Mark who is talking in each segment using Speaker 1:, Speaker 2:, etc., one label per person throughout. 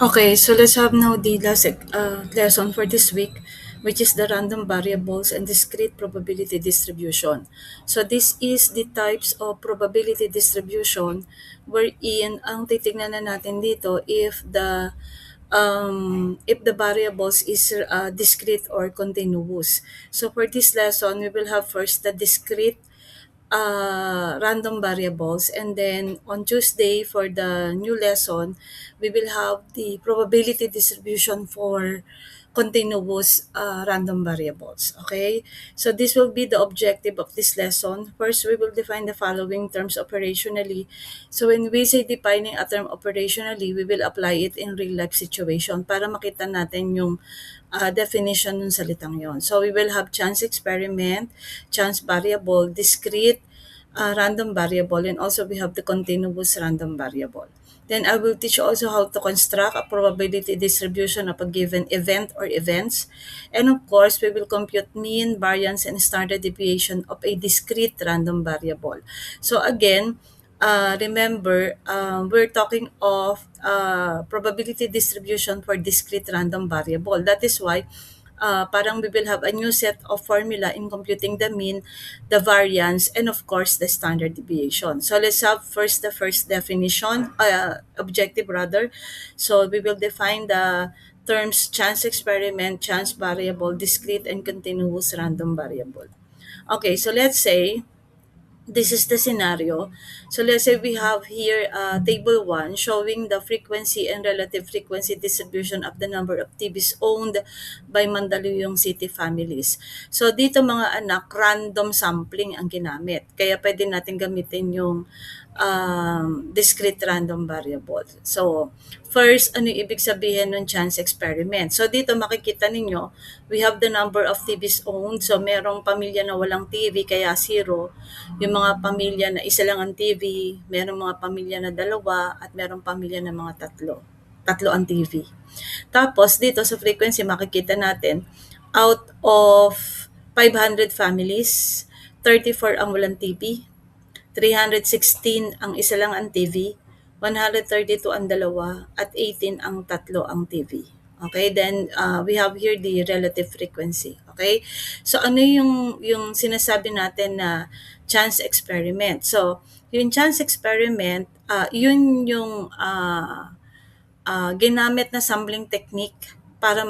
Speaker 1: Okay, so let's have now the last lesson for this week, which is the random variables and discrete probability distribution. So this is the types of probability distribution wherein ang titignan na natin dito if the variables is discrete or continuous. So for this lesson, we will have first the discrete random variables, and then on Tuesday for the new lesson we will have the probability distribution for continuous random variables. Okay, so this will be the objective of this lesson. First, we will define the following terms operationally. So when we say defining a term operationally, we will apply it in real life situation para makita natin yung definition ng salitang yon. So we will have chance experiment, chance variable, discrete random variable, and also we have the continuous random variable. Then I will teach also how to construct a probability distribution of a given event or events. And of course, we will compute mean, variance, and standard deviation of a discrete random variable. So again, remember, we're talking of probability distribution for discrete random variable. That is why parang we will have a new set of formula in computing the mean, the variance, and of course the standard deviation. So let's have first the first definition, objective rather. So we will define the terms chance experiment, chance variable, discrete and continuous random variable. Okay, so let's say this is the scenario. So let's say we have here table 1 showing the frequency and relative frequency distribution of the number of TVs owned by Mandaluyong City families. So dito mga anak, random sampling ang ginamit. Kaya pwede natin gamitin yung discrete random variable. So first, ano yung ibig sabihin ng chance experiment? So dito makikita ninyo, we have the number of TVs owned. So merong pamilya na walang TV kaya 0. Yung mga pamilya na isa lang ang TV, merong mga pamilya na 2, at merong pamilya na mga 3. 3 ang TV. Tapos dito sa frequency makikita natin, out of 500 families, 34 ang walang TV, 316 ang isa lang ang TV, 132 ang 2, at 18 ang 3 ang TV. Okay, then we have here the relative frequency. Okay, so ano yung sinasabi natin na chance experiment? So yung chance experiment, yun yung ginamit na sampling technique para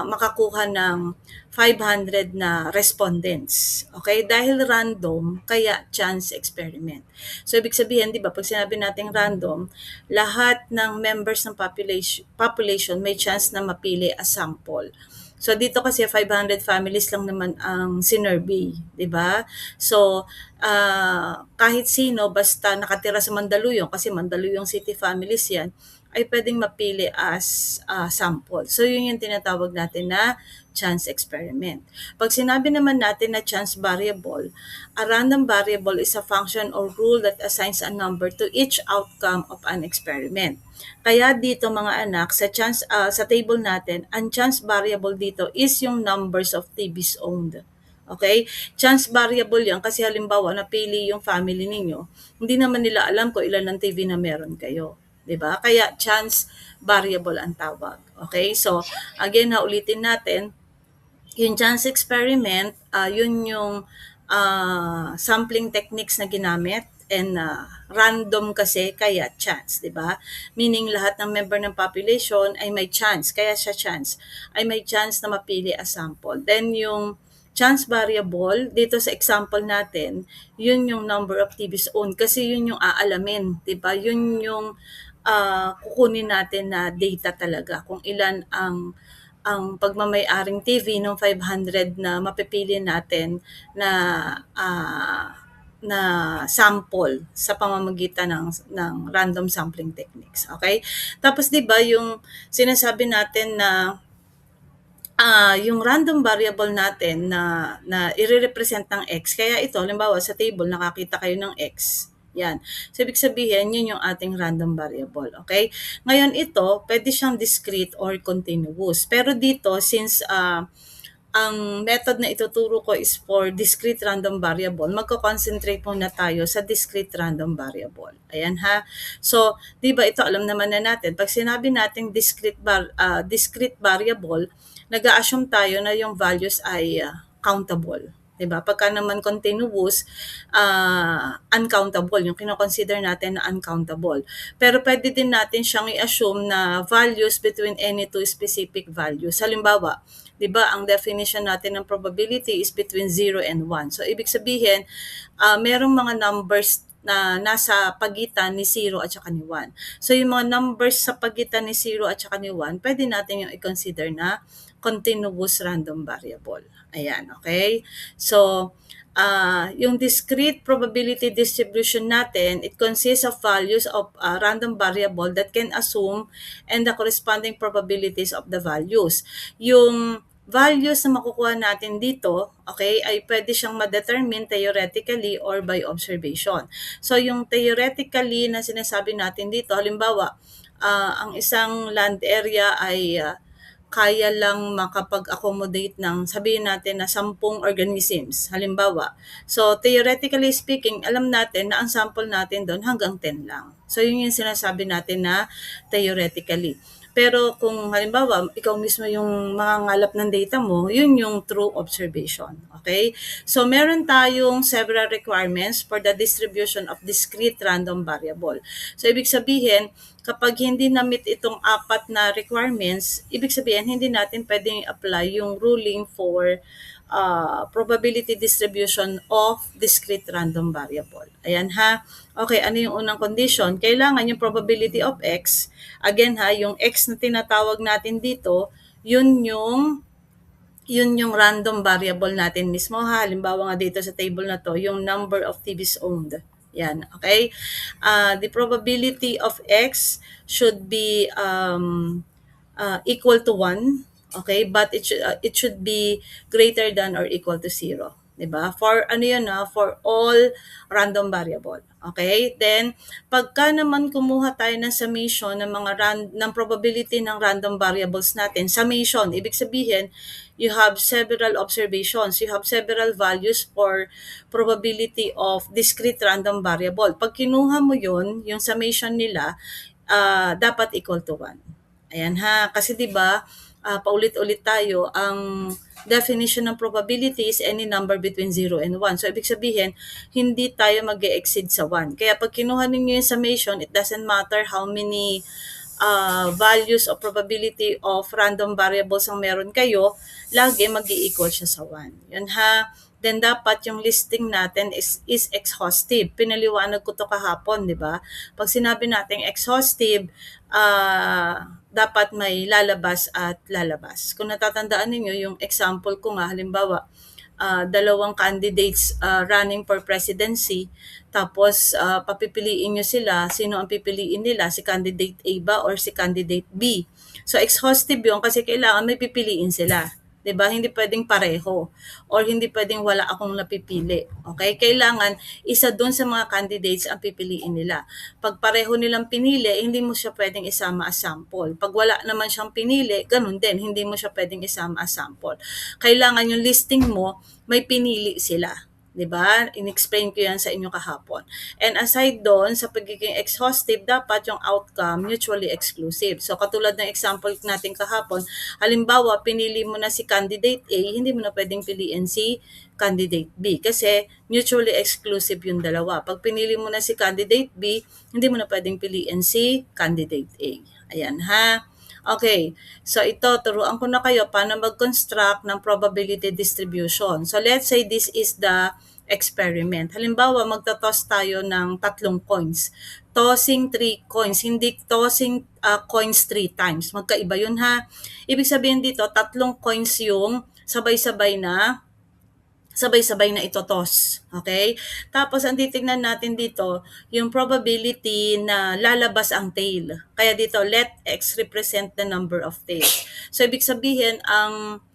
Speaker 1: makakuha ng 500 na respondents. Okay? Dahil random, kaya chance experiment. So, ibig sabihin, di ba, pag sinabi natin random, lahat ng members ng population may chance na mapili as sample. So dito kasi 500 families lang naman ang sinurvey, 'di ba? So kahit sino basta nakatira sa Mandaluyong, kasi Mandaluyong City families 'yan, ay pwedeng mapili as sample. So yun yung tinatawag natin na chance experiment. Pag sinabi naman natin na chance variable, a random variable is a function or rule that assigns a number to each outcome of an experiment. Kaya dito mga anak, sa table natin, ang chance variable dito is yung numbers of TVs owned. Okay? Chance variable yan kasi halimbawa napili yung family ninyo, hindi naman nila alam kung ilan ang TV na meron kayo. 'Di ba? Kaya chance variable ang tawag. Okay? So, again, ulitin natin, yung chance experiment, yun yung sampling techniques na ginamit, and random kasi kaya chance, 'di ba? Meaning lahat ng member ng population ay may chance, kaya siya chance, ay may chance na mapili as sample. Then yung chance variable dito sa example natin, yun yung number of TVs owned kasi yun yung aalamin, 'di ba? Yun yung kukunin natin na data talaga kung ilan ang pagmamay-aring TV ng 500 na mapipili natin na na sample sa pamamagitan ng random sampling techniques. Okay? Tapos 'di ba yung sinasabi natin na yung random variable natin na ire-represent ng x. Kaya ito, halimbawa sa table nakakita kayo ng x. Yan. So, ibig sabihin, yun yung ating random variable. Okay? Ngayon ito, pwede siyang discrete or continuous. Pero dito, since ang method na ituturo ko is for discrete random variable. Magko-concentrate muna tayo sa discrete random variable. Ayan ha. So, 'di ba ito alam naman na natin, pag sinabi nating discrete variable, nag-a-assume tayo na yung values ay countable. 'Di ba? Pagka naman continuous, uncountable, yung kino-consider natin na uncountable. Pero pwede din natin siyang i-assume na values between any two specific values. Halimbawa, 'di ba, ang definition natin ng probability is between 0 and 1. So ibig sabihin, merong mga numbers na nasa pagitan ni 0 at saka ni 1. So yung mga numbers sa pagitan ni 0 at saka ni 1, pwede natin yung i-consider na continuous random variable. Ayan, okay? So, yung discrete probability distribution natin, it consists of values of a random variable that can assume and the corresponding probabilities of the values. Yung values na makukuha natin dito, okay, ay pwede siyang ma-determine theoretically or by observation. So, yung theoretically na sinasabi natin dito, halimbawa, ang isang land area ay kaya lang makapag-accommodate ng, sabihin natin na 10 organisms, halimbawa. So, theoretically speaking, alam natin na ang sample natin doon hanggang 10 lang. So, yun yung sinasabi natin na theoretically. Pero kung halimbawa, ikaw mismo yung mangangalap ng data mo, yun yung true observation. Okay? So, meron tayong several requirements for the distribution of discrete random variable. So, ibig sabihin, kapag hindi na-meet itong 4 na requirements, ibig sabihin, hindi natin pwedeng i-apply yung ruling for probability distribution of discrete random variable. Ayan ha. Okay, ano yung unang condition? Kailangan yung probability of x, again ha, yung x na tinatawag natin dito, yun yung random variable natin mismo ha. Halimbawa nga dito sa table na to, yung number of TVs owned. Yan, okay? The probability of x should be equal to 1, okay? But it should be greater than or equal to 0. 'Di ba? For ano 'yun for all random variable. Okay? Then pagka naman kumuha tayo ng summation ng ng probability ng random variables natin, summation, ibig sabihin you have several observations, you have several values for probability of discrete random variable. Pag kinuha mo 'yun, yung summation nila, dapat equal to 1. Ayan ha, kasi 'di ba, paulit-ulit tayo, ang definition ng probability is any number between 0 and 1. So, ibig sabihin, hindi tayo mag-exceed sa 1. Kaya pag kinuha ninyo yung summation, it doesn't matter how many values of probability of random variables ang meron kayo, lagi mag-i-equal siya sa 1. Yun ha. Then dapat yung listing natin is exhaustive. Pinaliwanag ko to kahapon, di ba? Pag sinabi natin exhaustive, dapat may lalabas at lalabas. Kung natatandaan niyo yung example ko nga, halimbawa, dalawang candidates running for presidency, tapos papipiliin nyo sila, sino ang pipiliin nila, si candidate A ba or si candidate B? So exhaustive yun kasi kailangan may pipiliin sila. 'Di ba? Hindi pwedeng pareho or hindi pwedeng wala akong napipili. Okay? Kailangan isa doon sa mga candidates ang pipiliin nila. Pag pareho nilang pinili, hindi mo siya pwedeng isama as sample. Pag wala naman siyang pinili, ganun din, hindi mo siya pwedeng isama as sample. Kailangan yung listing mo, may pinili sila. 'Di ba? In-explain ko 'yan sa inyo kahapon. And aside doon sa pagiging exhaustive, dapat yung outcome mutually exclusive. So katulad ng example natin kahapon, halimbawa pinili mo na si candidate A, hindi mo na pwedeng piliin si candidate B kasi mutually exclusive yung dalawa. Pag pinili mo na si candidate B, hindi mo na pwedeng piliin si candidate A. Ayan ha. Okay, so ito, turuan ko na kayo paano mag-construct ng probability distribution. So let's say this is the experiment. Halimbawa, magta-toss tayo ng 3 coins. Tossing 3 coins, hindi tossing coins 3 times. Magkaiba yun ha. Ibig sabihin dito, 3 coins yung sabay-sabay na ito-toss. Okay? Tapos, ang titignan natin dito, yung probability na lalabas ang tail. Kaya dito, let x represent the number of tails. So, ibig sabihin, ang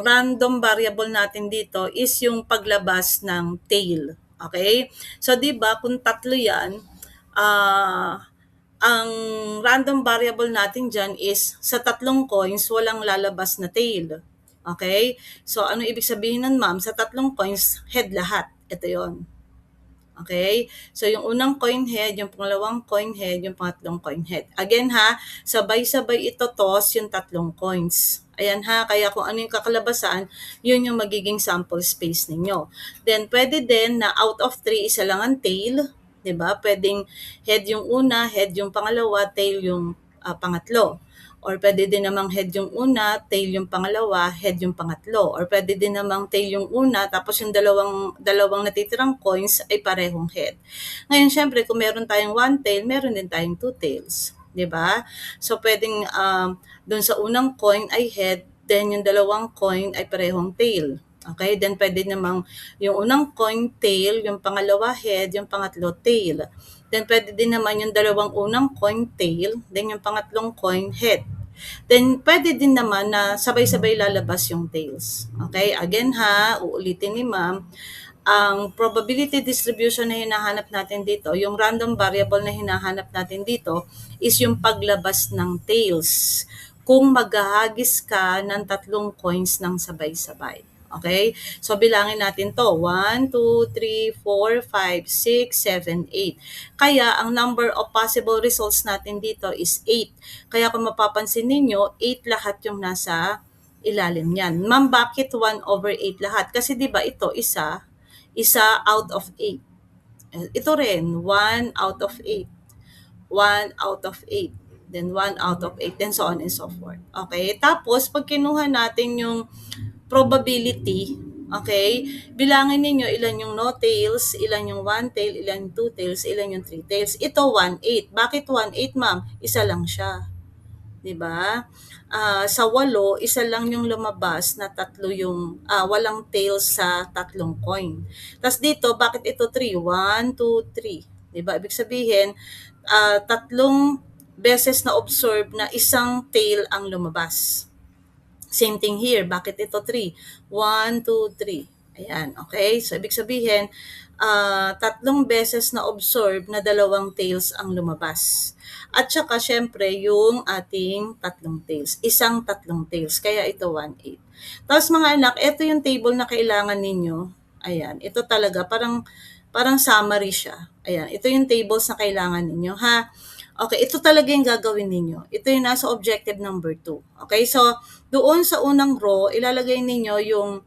Speaker 1: random variable natin dito is yung paglabas ng tail. Okay? So, di ba kung 3 yan, ang random variable natin dyan is sa tatlong coins, walang lalabas na tail. Okay? So, ano ibig sabihin nun, ma'am? Sa tatlong coins, head lahat. Ito yon. Okay? So, yung unang coin head, yung pangalawang coin head, yung pangatlong coin head. Again ha, sabay-sabay ito toss yung tatlong coins. Ayan ha, kaya kung ano yung kakalabasan, yun yung magiging sample space ninyo. Then, pwede din na out of 3, isa lang ang tail. 'Di ba? Pwedeng head yung una, head yung pangalawa, tail yung pangatlo. Or pwede din namang head yung una, tail yung pangalawa, head yung pangatlo. Or pwede din namang tail yung una, tapos yung dalawang natitirang coins ay parehong head. Ngayon, syempre, kung meron tayong one tail, meron din tayong two tails. 'Di ba? So, pwedeng doon sa unang coin ay head, then yung dalawang coin ay parehong tail. Okay, then pwede namang yung unang coin tail, yung pangalawa head, yung pangatlo tail. Then pwede din naman yung dalawang unang coin tail, then yung pangatlong coin head. Then pwede din naman na sabay-sabay lalabas yung tails. Okay, again ha, uulitin ni ma'am, ang probability distribution na hinahanap natin dito, yung random variable na hinahanap natin dito is yung paglabas ng tails kung maghahagis ka ng tatlong coins ng sabay-sabay. Okay? So, bilangin natin to. 1, 2, 3, 4, 5, 6, 7, 8. Kaya, ang number of possible results natin dito is 8. Kaya kung mapapansin ninyo, 8 lahat yung nasa ilalim niyan. Ma'am, bakit 1 over 8 lahat? Kasi di ba ito, isa out of 8. Ito rin, 1 out of 8. 1 out of 8. Then 1 out of 8. Then so on and so forth. Okay? Tapos, pag kinuha natin yung probability, okay, bilangin ninyo ilan yung no tails, ilan yung one tail, ilan yung two tails, ilan yung three tails. Ito, 1/8. Bakit 1/8, ma'am? Isa lang siya. 'Di ba? Sa 8, isa lang yung lumabas na tatlo yung walang tails sa tatlong coin. Tapos dito, bakit ito 3? 1, 2, 3. 'Di ba? Ibig sabihin, tatlong beses na observe na isang tail ang lumabas. Same thing here. Bakit ito 3? 1, 2, 3. Ayan, okay? So, ibig sabihin, tatlong beses na observe na dalawang tails ang lumabas. At saka, syempre, yung ating tatlong tails. Isang tatlong tails. Kaya ito 1/8. Tapos mga anak, ito yung table na kailangan ninyo. Ayan, ito talaga, parang summary siya. Ayan, ito yung tables na kailangan ninyo, ha? Okay, ito talaga yung gagawin ninyo. Ito yung nasa objective number 2. Okay, so doon sa unang row, ilalagay ninyo yung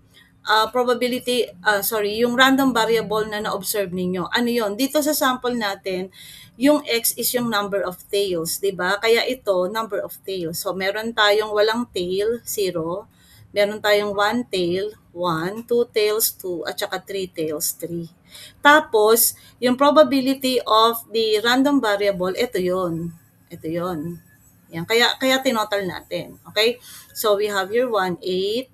Speaker 1: yung random variable na na-observe ninyo. Ano yon? Dito sa sample natin, yung x is yung number of tails, di ba? Kaya ito, number of tails. So, meron tayong walang tail, 0. Meron tayong one tail, 1, two tails, 2, at saka three tails, 3. Tapos, yung probability of the random variable, ito yon. Ito yon. Yan. Kaya tinotal natin. Okay? So, we have here 1/8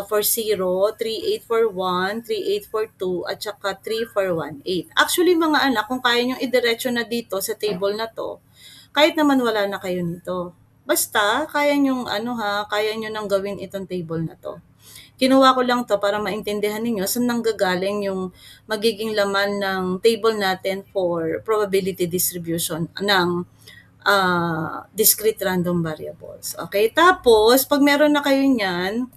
Speaker 1: for 0, 3/8 for 1, 3/8 for 2, at saka 3 for 1/8. Actually, mga anak, kung kaya nyo idiretso na dito sa table na to, kahit naman wala na kayo nito. Basta, kaya nyo nang gawin itong table na to. Kinuha ko lang to para maintindihan ninyo saan nanggagaling yung magiging laman ng table natin for probability distribution ng discrete random variables. Okay? Tapos, pag meron na kayo niyan,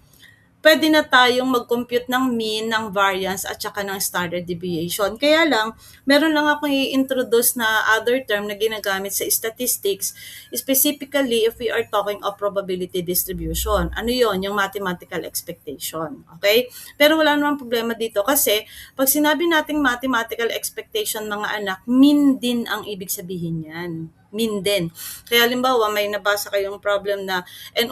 Speaker 1: pwede na tayong mag-compute ng mean, ng variance, at saka ng standard deviation. Kaya lang, meron lang akong i-introduce na other term na ginagamit sa statistics, specifically if we are talking of probability distribution. Ano yon? Yung mathematical expectation. Okay? Pero wala namang problema dito kasi pag sinabi nating mathematical expectation, mga anak, mean din ang ibig sabihin yan. Mean din. Kaya halimbawa, may nabasa kayong problem na and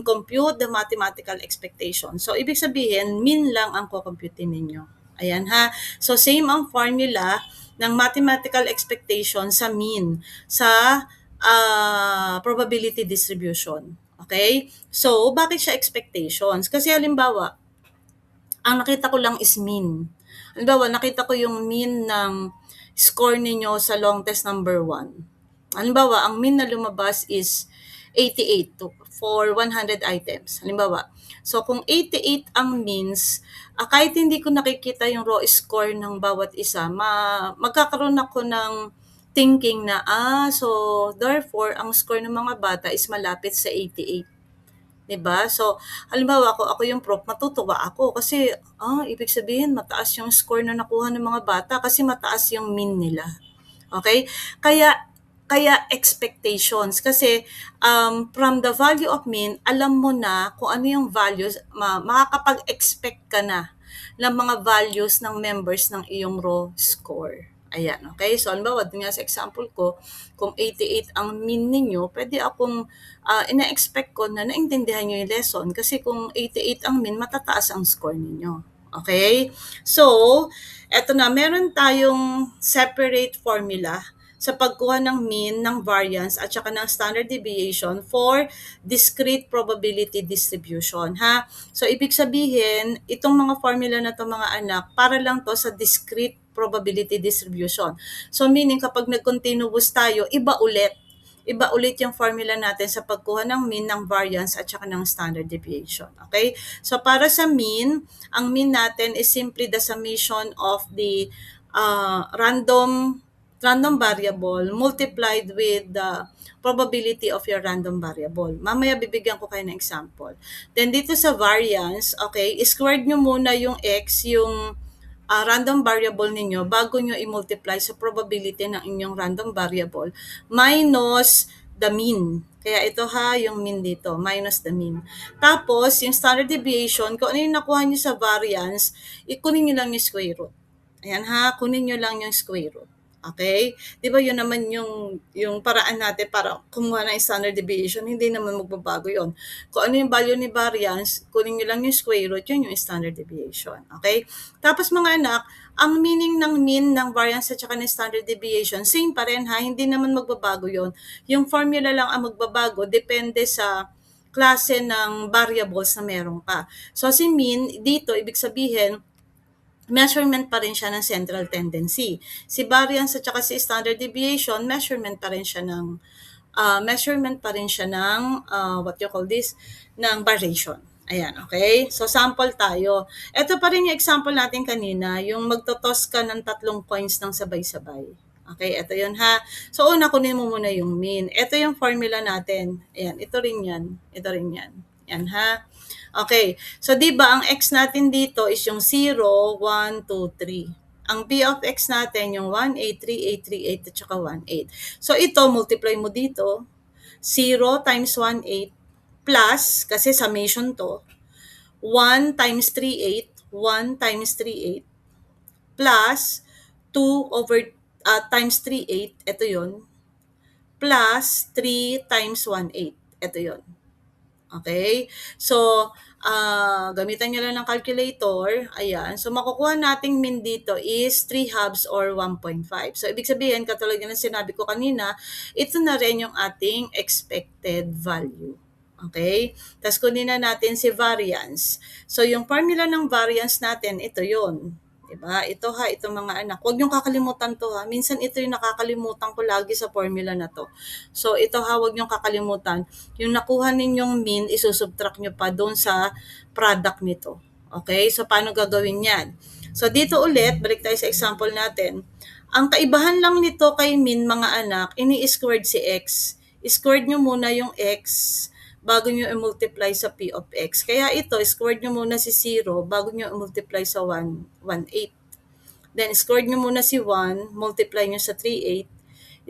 Speaker 1: compute the mathematical expectation. So, ibig sabihin, mean lang ang kukumputin ninyo. Ayan ha. So, same ang formula ng mathematical expectation sa mean, sa probability distribution. Okay? So, bakit siya expectations? Kasi halimbawa, ang nakita ko lang is mean. Halimbawa, nakita ko yung mean ng score ninyo sa long test number 1. Halimbawa, ang mean na lumabas is 88 for 100 items. Halimbawa, so kung 88 ang means, kahit hindi ko nakikita yung raw score ng bawat isa, magkakaroon ako ng thinking na, so therefore, ang score ng mga bata is malapit sa 88. 'Di ba? So, halimbawa ako yung prof, matutuwa ako kasi, ibig sabihin mataas yung score na nakuha ng mga bata kasi mataas yung mean nila. Okay? Kaya kaya expectations kasi from the value of mean, alam mo na kung ano yung values, makakapag-expect ka na ng mga values ng members ng iyong raw score. Ayan, okay? So, halimbawa, dun nga sa example ko, kung 88 ang mean ninyo, pwede akong ina-expect ko na naintindihan nyo yung lesson kasi kung 88 ang mean, matataas ang score ninyo. Okay? So, eto na, meron tayong separate formula sa pagkuha ng mean, ng variance, at saka ng standard deviation for discrete probability distribution. Ha? So, ibig sabihin, itong mga formula na to mga anak, para lang to sa discrete probability distribution. So, meaning kapag nag-continuous tayo, iba ulit yung formula natin sa pagkuha ng mean, ng variance, at saka ng standard deviation. Okay? So, para sa mean, ang mean natin is simply the summation of the random variable multiplied with the probability of your random variable. Mamaya bibigyan ko kayo ng example. Then dito sa variance, okay, squared nyo muna yung x, yung random variable ninyo bago nyo i-multiply sa probability ng inyong random variable minus the mean. Kaya ito yung mean dito, minus the mean. Tapos, yung standard deviation, kung ano yung nakuha nyo sa variance, ikunin nyo lang yung square root. Ayan kunin nyo lang yung square root. Okay? Di ba yun naman yung paraan natin para kumuha ng standard deviation, hindi naman magbabago yon. Kung ano yung value ni variance, kunin nyo lang yung square root, yun yung standard deviation. Okay? Tapos mga anak, ang meaning ng mean, ng variance at saka ng standard deviation, same pa rin hindi naman magbabago yon. Yung formula lang ang magbabago, depende sa klase ng variables na meron ka. So si mean, dito, ibig sabihin, measurement pa rin siya ng central tendency. Si variance at saka si standard deviation, measurement pa rin siya ng what you call this, ng variation. Ayan, okay? So, sample tayo. Ito pa rin yung example natin kanina, yung magtotoss ka ng 3 coins ng sabay-sabay. Okay, ito yun So, una, kunin mo muna yung mean. Ito yung formula natin. Ayan, ito rin yan. Ito rin yan. Yan Okay, so di ba ang x natin dito is yung 0, 1, 2, 3. Ang p of x natin yung 1, 8, 3, 8, 3, 8, at saka 1, 8. So ito, multiply mo dito, 0 times 1, 8, plus, kasi summation to, 1 times 3, 8, 1 times 3, 8, plus 2 over times 3, 8, ito yun, plus 3 times 1, 8, ito yun. Okay? So, gamitan nyo lang ng calculator. Ayan. So, makukuha nating mean dito is 3 halves or 1.5. So, ibig sabihin, katulad ng sinabi ko kanina, ito na rin yung ating expected value. Okay? Tapos, kunin na natin si variance. So, yung formula ng variance natin, ito yun. Diba? Ito itong mga anak. Huwag niyong kakalimutan to Minsan ito yung nakakalimutan ko lagi sa formula na to. So ito huwag niyong kakalimutan. Yung nakuha ninyong mean, isusubtract niyo pa doon sa product nito. Okay? So paano gagawin yan? So dito ulit, balik tayo sa example natin. Ang kaibahan lang nito kay mean mga anak, ini-squared si x. Squared niyo muna yung x bago nyo i-multiply sa p of x. Kaya ito, squared nyo muna si 0 bago nyo i-multiply sa 1, 1, 8. Then, squared nyo muna si 1, multiply nyo sa 3,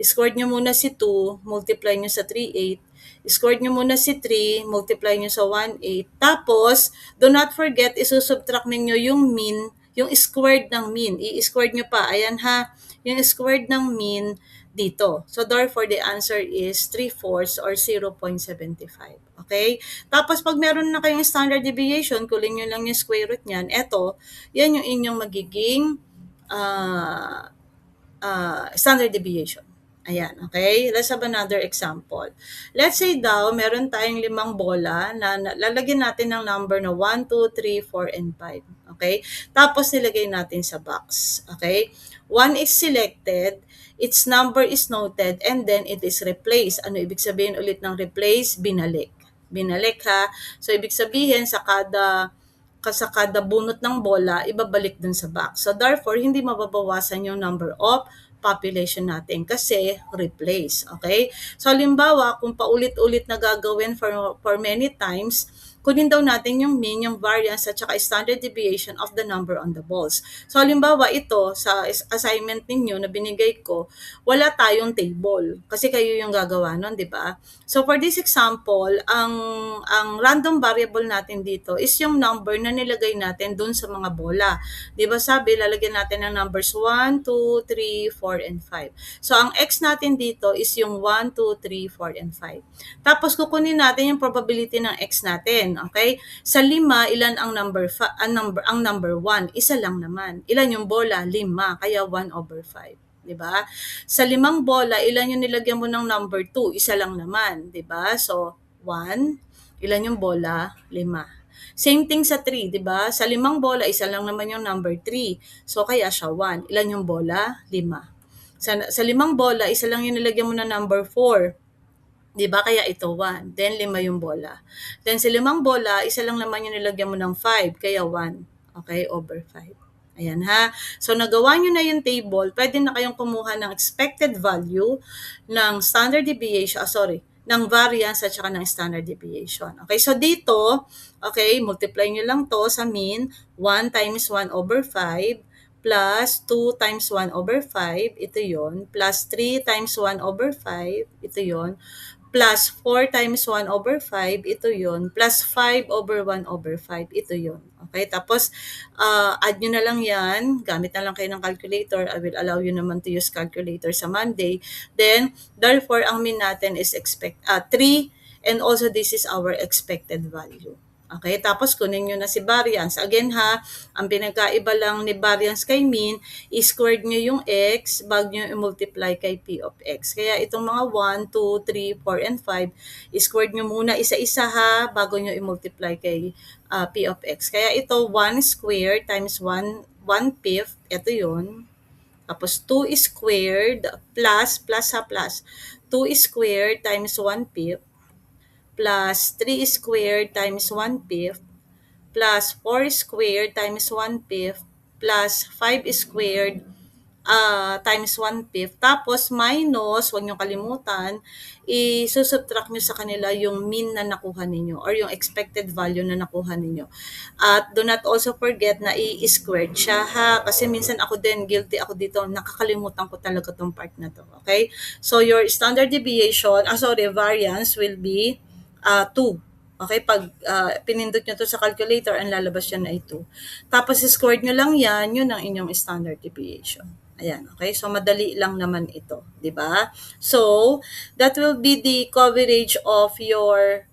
Speaker 1: 8. Squared nyo muna si 2, multiply nyo sa 3, 8. Squared nyo muna si 3, multiply nyo sa 1, 8. Tapos, do not forget, isusubtract ninyo yung mean, yung squared ng mean. I-squared nyo pa. Ayan yung squared ng mean dito. So, therefore, the answer is 3/4 or 0.75. Okay? Tapos, pag meron na kayong standard deviation, kunin nyo lang yung square root niyan. Eto, yan yung inyong magiging standard deviation. Ayan, okay? Let's have another example. Let's say daw, meron tayong 5 bola na lalagyan natin ng number na 1, 2, 3, 4, and 5. Okay? Tapos, nilagay natin sa box. Okay? 1 is selected, its number is noted, and then it is replaced. Ano ibig sabihin ulit ng replace? Binalik. Binalik So, ibig sabihin sa kada bunot ng bola, ibabalik dun sa box. So, therefore, hindi mababawasan yung number of population natin kasi replace, okay? So halimbawa, kung paulit-ulit na gagawin for many times, kunin daw natin yung mean, yung variance, at saka standard deviation of the number on the balls. So halimbawa, ito sa assignment ninyo na binigay ko, wala tayong table kasi kayo yung gagawa nun, di ba? So for this example, ang random variable natin dito is yung number na nilagay natin dun sa mga bola. Di ba sabi, lalagyan natin ng numbers 1, 2, 3, 4, and 5. So ang x natin dito is yung 1, 2, 3, 4, and 5. Tapos kukunin natin yung probability ng x natin, okay? Sa 5, ilan ang number 1? Isa lang naman. Ilan yung bola? 5, kaya 1/5. 'Di ba? Sa 5 bola, ilan yung nilagyan mo ng number 2? Isa lang naman, 'di ba? So 1, ilan yung bola? 5. Same thing sa 3, 'di ba? Sa 5 bola, isa lang naman yung number 3. So kaya siya 1. Ilan yung bola? 5. Sa 5 bola, isa lang yung nilagyan mo ng number 4. 'Di ba? Kaya ito 1. Then 5 yung bola. Then sa 5 bola, isa lang naman yung nilagyan mo ng 5. Kaya 1. Okay? Over 5. Ayan ha. So nagawa nyo na yung table, pwede na kayong kumuha ng expected value ng standard deviation, ng variance at saka ng standard deviation. Okay, so dito, okay, multiply nyo lang to sa mean, 1 times 1/5 plus 2 times 1/5, ito yon, plus 3 times 1/5, ito yon, plus 4 times 1/5, ito yon, plus 5/1/5, ito yon. Okay, tapos add nyo na lang yan, gamit na lang kayo ng calculator. I will allow you naman to use calculator sa Monday. Then, therefore, ang mean natin is 3, and also this is our expected value. Okay, tapos kunin nyo na si variance. Again ha, ang pinagkaiba lang ni variance kay mean, i-squared nyo yung x bago nyo i-multiply kay p of x. Kaya itong mga 1, 2, 3, 4, and 5, i-squared nyo muna isa-isa ha, bago nyo i-multiply kay p of x. Kaya ito 1 squared times 1/5, ito yun. Tapos 2 squared plus 2 squared times 1/5 plus 3 squared times 1/5 plus 4 squared times 1/5 plus 5 squared times 1/5. Tapos minus, huwag nyo kalimutan, isusubtract nyo sa kanila yung mean na nakuha ninyo or yung expected value na nakuha ninyo. At do not also forget na i-squared siya ha, kasi minsan ako din, guilty ako dito, nakakalimutan ko talaga tong part na to. Okay? So your standard deviation, variance will be 2. Okay, pag pinindot nyo to sa calculator, ang lalabas yan ay 2. Tapos squared nyo lang yan, yun ang inyong standard deviation. Ayan, okay? So, madali lang naman ito, di ba? So, that will be the coverage of your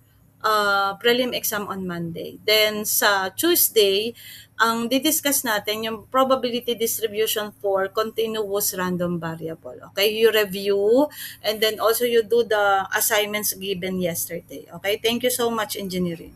Speaker 1: prelim exam on Monday. Then, sa Tuesday, ang didiscuss natin yung probability distribution for continuous random variable. Okay, you review and then also you do the assignments given yesterday. Okay, thank you so much, engineering.